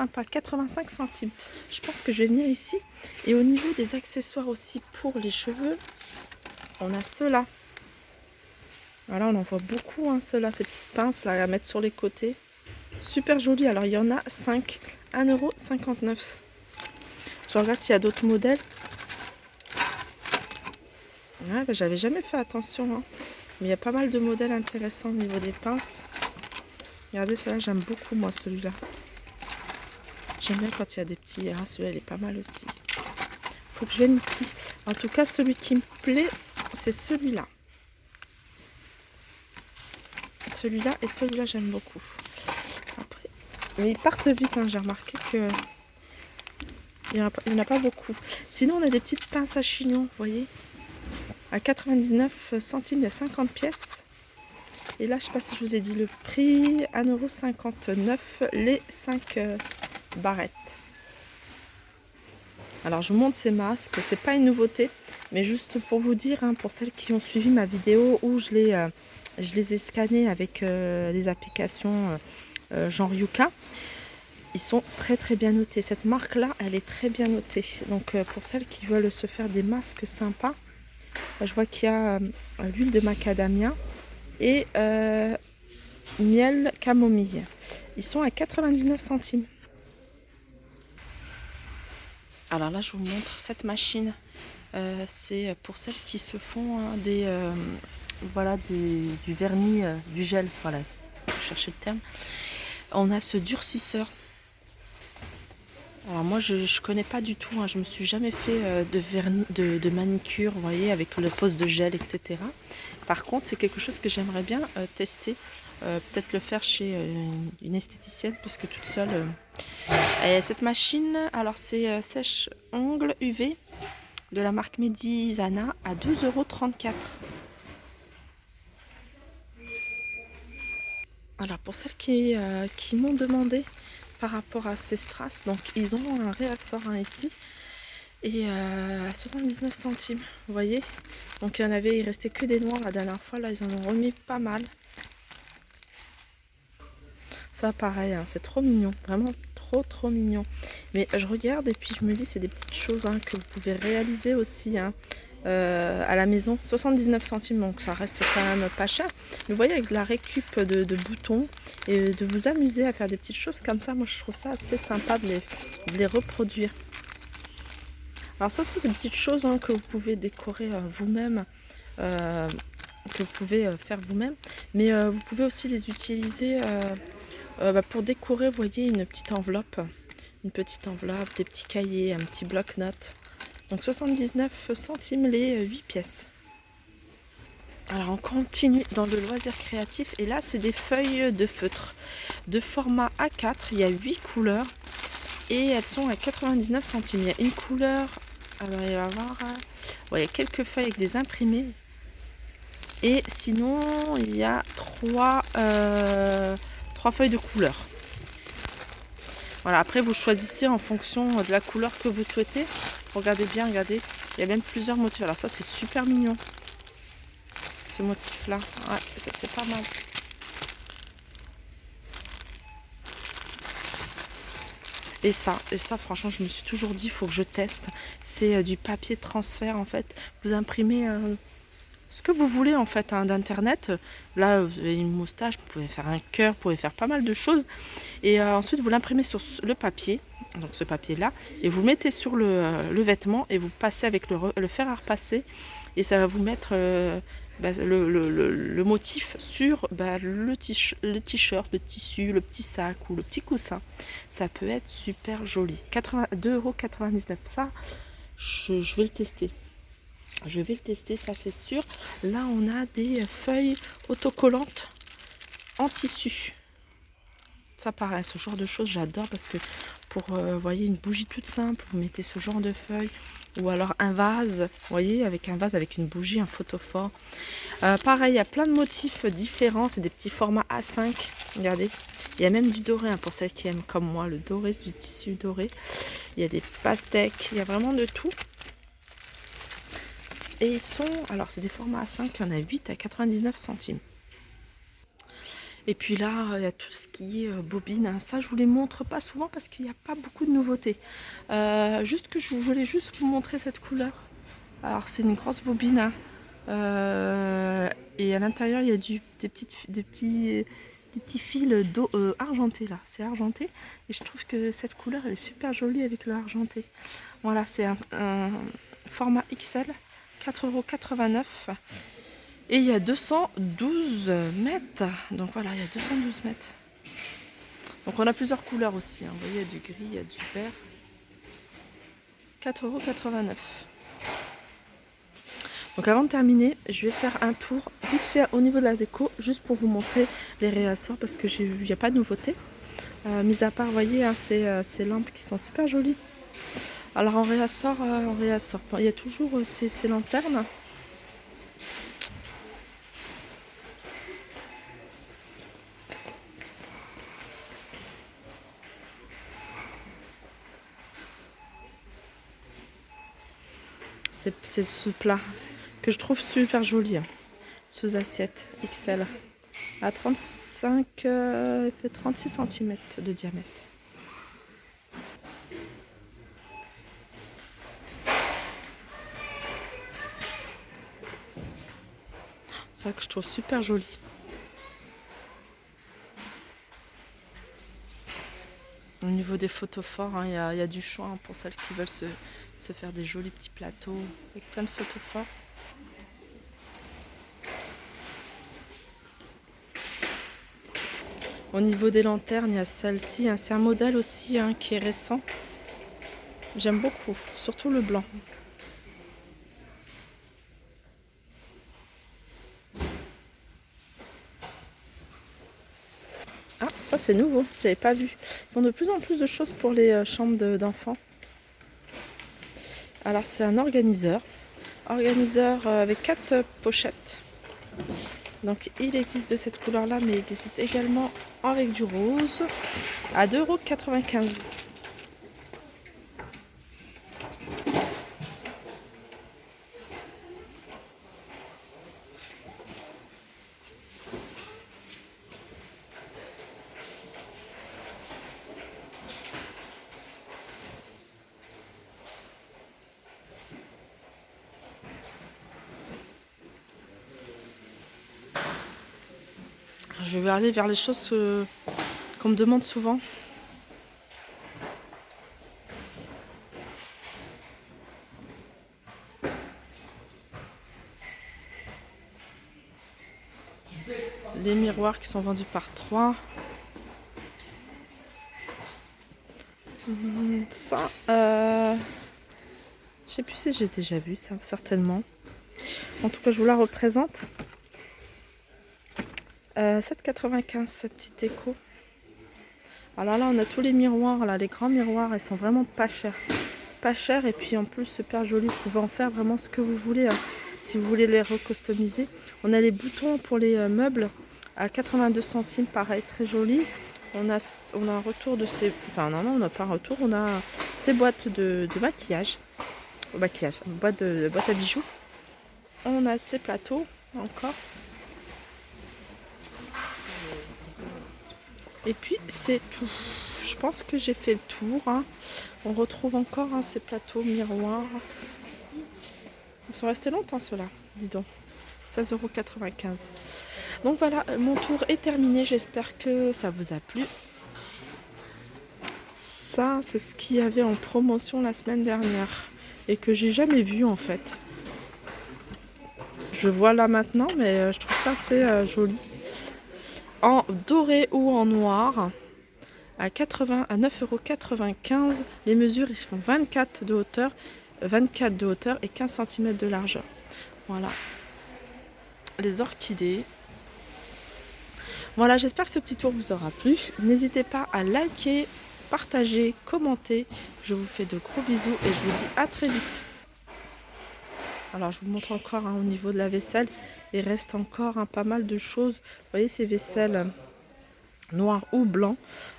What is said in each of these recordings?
sympa, 85 centimes. Je pense que je vais venir ici. Et au niveau des accessoires aussi pour les cheveux, on a ceux-là. Voilà, on en voit beaucoup, hein, ceux-là, ces petites pinces là à mettre sur les côtés. Super joli. Alors, il y en a 5, 1,59 €. Je regarde s'il y a d'autres modèles. Ouais, bah, j'avais jamais fait attention, hein. Mais il y a pas mal de modèles intéressants au niveau des pinces. Regardez, celle-là, j'aime beaucoup, moi, celui-là. J'aime bien quand il y a des petits... Ah, celui-là, il est pas mal aussi. Faut que je vienne ici. En tout cas, celui qui me plaît, c'est celui-là. Celui-là et celui-là, j'aime beaucoup. Après... Mais ils partent vite, hein. J'ai remarqué que... Il n'y en a pas beaucoup. Sinon, on a des petites pinces à chignon, vous voyez. À 99 centimes, il y a 50 pièces. Et là, je ne sais pas si je vous ai dit le prix, 1,59 € les 5 barrettes. Alors, je vous montre ces masques. C'est pas une nouveauté, mais juste pour vous dire, hein, pour celles qui ont suivi ma vidéo où je les ai scannés avec les applications genre Yuka. Ils sont très très bien notés. Cette marque là, elle est très bien notée. Donc pour celles qui veulent se faire des masques sympas, je vois qu'il y a l'huile de macadamia et miel camomille. Ils sont à 99 centimes. Alors là, je vous montre cette machine. C'est pour celles qui se font voilà, du vernis, du gel. Voilà, je cherchais le terme. On a ce durcisseur. Alors moi je connais pas du tout, hein. Je me suis jamais fait de vernis, de manicure, vous voyez, avec le pose de gel, etc. Par contre, c'est quelque chose que j'aimerais bien tester, peut-être le faire chez une esthéticienne, parce que toute seule. Cette machine, alors c'est sèche-ongles UV de la marque Medizana à 12,34 €. Alors pour celles qui m'ont demandé par rapport à ces strass, donc ils ont un réassort, hein, ici, et à 79 centimes, vous voyez. Donc il restait que des noirs la dernière fois, là ils en ont remis pas mal. Ça pareil, hein, c'est trop mignon, vraiment trop mignon. Mais je regarde et puis je me dis c'est des petites choses, hein, que vous pouvez réaliser aussi, hein, à la maison. 79 centimes, donc ça reste quand même pas cher. Mais vous voyez, avec de la récup de boutons et de vous amuser à faire des petites choses comme ça, moi je trouve ça assez sympa de les reproduire. Alors ça, c'est des petites choses, hein, que vous pouvez décorer vous-même, que vous pouvez faire vous-même. Mais vous pouvez aussi les utiliser pour décorer, vous voyez, une petite enveloppe, des petits cahiers, un petit bloc-notes. Donc 79 centimes les 8 pièces. Alors on continue dans le loisir créatif et là c'est des feuilles de feutre de format A4, il y a 8 couleurs et elles sont à 99 centimes. Il y a une couleur, alors il va y avoir, il y a quelques feuilles avec des imprimés et sinon il y a 3 feuilles de couleur. Voilà, après vous choisissez en fonction de la couleur que vous souhaitez. Regardez bien, regardez, il y a même plusieurs motifs. Alors ça c'est super mignon, ce motif là, ouais, ça c'est pas mal. Et ça franchement je me suis toujours dit il faut que je teste. C'est du papier transfert en fait. Vous imprimez ce que vous voulez en fait, hein, d'internet. Là vous avez une moustache, vous pouvez faire un cœur, vous pouvez faire pas mal de choses. Et ensuite vous l'imprimez sur le papier, donc ce papier là, et vous le mettez sur le vêtement et vous passez avec le fer à repasser et ça va vous mettre le motif sur le t-shirt, le tissu, le petit sac ou le petit coussin. Ça peut être super joli. 2,99 €, ça je vais le tester. Je vais le tester, ça c'est sûr. Là on a des feuilles autocollantes en tissu. Ça pareil, ce genre de choses j'adore parce que pour voyez, une bougie toute simple, vous mettez ce genre de feuilles ou alors un vase, vous voyez, avec un vase avec une bougie, un photophore. Pareil, il y a plein de motifs différents, c'est des petits formats A5, regardez. Il y a même du doré, hein, pour celles qui aiment comme moi le doré, du tissu doré. Il y a des pastèques, il y a vraiment de tout. Et ils sont, alors c'est des formats A5, il y en a 8 à 99 centimes. Et puis là, il y a tout ce qui est bobine, hein. Ça, je vous les montre pas souvent parce qu'il n'y a pas beaucoup de nouveautés. Juste que je voulais juste vous montrer cette couleur. Alors, c'est une grosse bobine, hein. Et à l'intérieur, il y a des petits fils d'eau argentés là. C'est argenté. Et je trouve que cette couleur, elle est super jolie avec le argenté. Voilà, c'est un format XL, 4,89 €. Et il y a 212 mètres. Donc voilà, il y a 212 mètres. Donc on a plusieurs couleurs aussi, hein. Vous voyez, il y a du gris, il y a du vert. 4,89 €. Donc avant de terminer, je vais faire un tour vite fait au niveau de la déco, juste pour vous montrer les réassorts, parce que il n'y a pas de nouveauté. Mis à part, vous voyez, hein, ces lampes qui sont super jolies. Alors en réassort, bon, il y a toujours ces lanternes. C'est ce plat que je trouve super joli, hein. Sous assiette XL à 35, il fait 36 cm de diamètre. C'est ça que je trouve super joli. Au niveau des photos forts, hein, il y a du choix, hein, pour celles qui veulent se faire des jolis petits plateaux avec plein de photos forts. Au niveau des lanternes, il y a celle-ci, hein, c'est un modèle aussi, hein, qui est récent. J'aime beaucoup, surtout le blanc. Ah, ça c'est nouveau, j'avais pas vu. Ils font de plus en plus de choses pour les chambres d'enfants. Alors c'est un organiseur avec 4 pochettes. Donc il existe de cette couleur là, mais il existe également avec du rose à 2,95 €. Je vais aller vers les choses qu'on me demande souvent. Les miroirs qui sont vendus par 3. Ça, je sais plus si j'ai déjà vu ça, certainement. En tout cas, je vous la représente. 7,95 € cette petite écho. Alors là, on a tous les miroirs, là, les grands miroirs, ils sont vraiment pas chers. Pas chers, et puis en plus super jolis. Vous pouvez en faire vraiment ce que vous voulez, hein, si vous voulez les recustomiser. On a les boutons pour les meubles à 82 centimes, pareil, très joli. On a un retour de ces... Enfin non, on n'a pas un retour, on a ces boîtes de maquillage. Boîte à bijoux. On a ces plateaux encore. Et puis c'est tout. Je pense que j'ai fait le tour, hein. On retrouve encore, hein, ces plateaux miroirs. Ils sont restés longtemps ceux-là, dis donc. 16,95 €. Donc voilà, mon tour est terminé. J'espère que ça vous a plu. Ça, c'est ce qu'il y avait en promotion la semaine dernière et que j'ai jamais vu en fait. Je vois là maintenant, mais je trouve ça assez joli. En doré ou en noir, à 9,95 €. Les mesures, ils font 24 de hauteur et 15 cm de largeur. Voilà. Les orchidées. Voilà, j'espère que ce petit tour vous aura plu. N'hésitez pas à liker, partager, commenter. Je vous fais de gros bisous et je vous dis à très vite. Alors, je vous montre encore, hein, au niveau de la vaisselle. Il reste encore, hein, pas mal de choses. Vous voyez ces vaisselles noir ou blanc,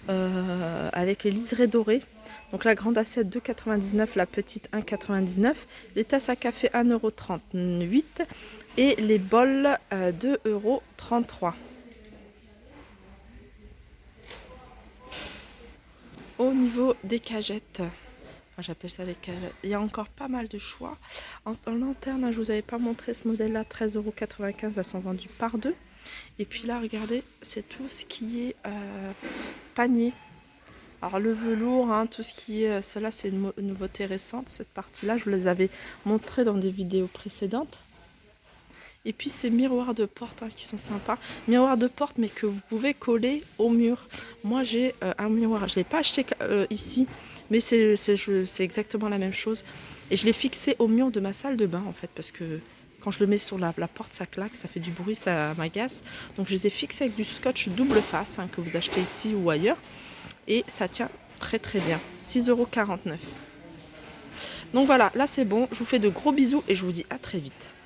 avec les liserés dorés. Donc la grande assiette 2,99 €, la petite 1,99 €, les tasses à café 1,38 € et les bols 2,33 €. au niveau des cagettes, enfin, j'appelle ça les cagettes, il y a encore pas mal de choix. En lanterne, hein, je vous avais pas montré ce modèle-là, 13,95 €, elles sont vendues par deux. Et puis là, regardez, c'est tout ce qui est panier. Alors le velours, hein, tout ce qui est... Cela, c'est une nouveauté récente, cette partie-là. Je vous les avais montré dans des vidéos précédentes. Et puis ces miroirs de porte, hein, qui sont sympas. Miroirs de porte, mais que vous pouvez coller au mur. Moi, j'ai un miroir. Je ne l'ai pas acheté ici, mais c'est exactement la même chose. Et je l'ai fixé au mur de ma salle de bain, en fait, parce que quand je le mets sur la porte, ça claque, ça fait du bruit, ça m'agace. Donc je les ai fixés avec du scotch double face, hein, que vous achetez ici ou ailleurs. Et ça tient très très bien. 6,49 €. Donc voilà, là c'est bon. Je vous fais de gros bisous et je vous dis à très vite.